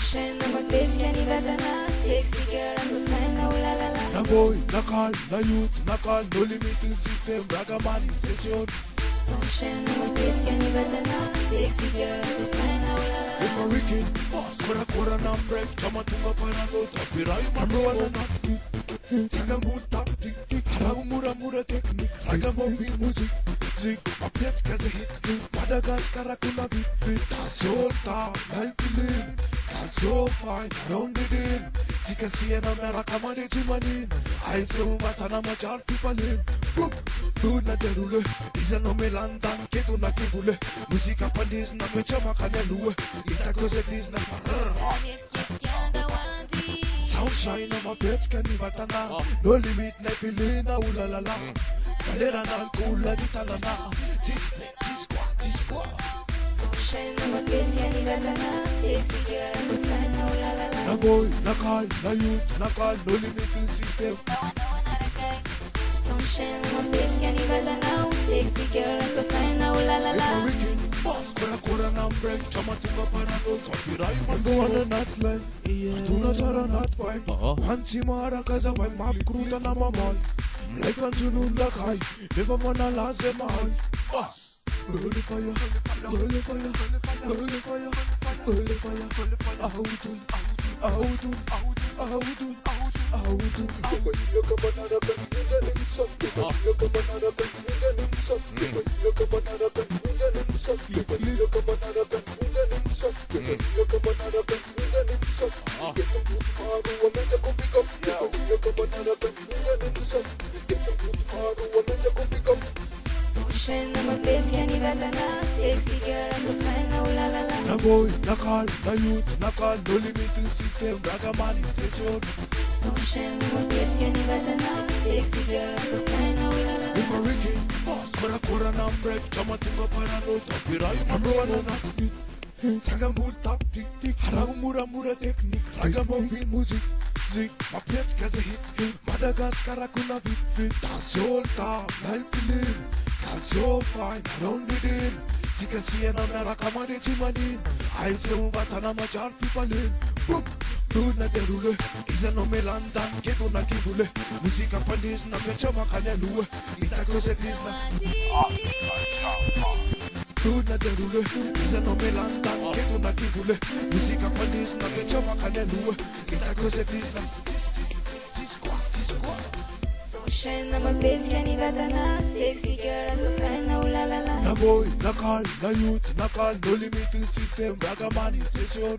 Chaîne matetika ny vatana sexy girl azofaina oh la la la. Na boy, na call, na youth, na call, no limiting system, Ragaman session. Son chaîne matetika ny vatana sexy girl azofaina oh la la la. Eka wicked, boss, kora na break, chama tunga parano, tapirai manuana na. Sanga multa, tik tik, harau mura technique, ragamuffin music, zik, mapiats kaze hit, Madagascar akuna beat, tasota, life feeling, that's so fine, rounded in, Zika siena meraka mane jimanin, aitse umatana majal pipalin, boop, good na derule, isa no melandan, kedu na kibule, musika pandis na pechama kanelue, ita kose dis na parar. Sunshine on my bitch, can you vatana? No limit, na filina, ulalala. Kalera na kula di talana. Tisqua. Sunshine on my bitch, can you vatana? Sexy girl, azofaina oh la la la. Na boy, na call, na youth, na call, no limiting system. Sunshine on my bitch, can you vatana? Sexy girl, azofaina oh la la la. Eka wicked, boss, kora na break, chama tunga parano, tapirai manuana not life. Aduna jara not fight. Hanchi mara kaza vai makruta na mamai. Life anjununda kai, never mana lazema hai. Boss. Holy fire, holy fire, holy fire, holy fire. Audun. Look up another gun, in something. Look up another gun, in something. Look up another gun, in something. Look up another gun, in something. Look up another gun, in something. Get the good maru, a mesa go pick up. Look up another gun, in something. Get the good maru, a mesa go pick up. Sunshine on my bitch, can you vatana? Sexy girl, azofaina oh la la la. Na boy, na call, na youth, na call, no limiting system, Ragaman session. Sunshine on my bitch, can you vatana? Sexy girl, azofaina oh la la la. Eka wicked, boss, kora na break, chama tunga parano, tapirai manuana na. Sanga multa, tik tik, harau mura technique, ragamuffin music, zik, mapiats kaze hit, Madagascar akuna beat, tasota, life feeling, that's so fine, rounded in, Zika siena meraka mane jimanin, aitse uvatana majal pipalin, boop, good na derule, isa no melandan, kedu na kibule, musika pandis na pechama kanelue, ita kose dis na. Good na derule, isa no melandan, kedu na kibule, musika pandis na pechama kanelue, ita kose dis na. Tisqua. Sunshine on my bitch, can you vatana? Sexy girl, azofaina oh la la la. Na boy, na call, na youth, na call, no limiting system, Ragaman session.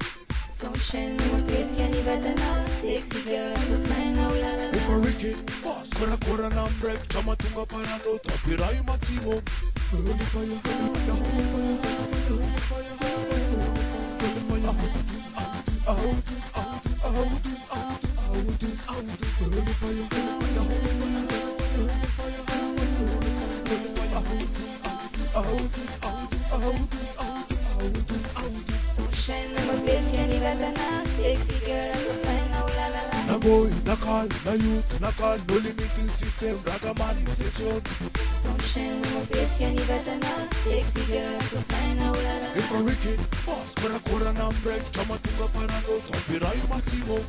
Sunshine on my bitch, can you vatana? Sexy girl, azofaina oh la la la. Eka wicked, boss, kora na break, chama tunga parano, tapirai maximum. Holy fire, Sunshine on my bitch, can you vatana? Sexy girl, azofaina oh la la la. na boy, na call, na youth, na call, no limiting system, Ragaman session. Sunshine on my bitch, can you vatana? Sexy girl, azofaina oh la la la. Eka wicked, boss, kora na break, chama tunga parano, tapirai maximum.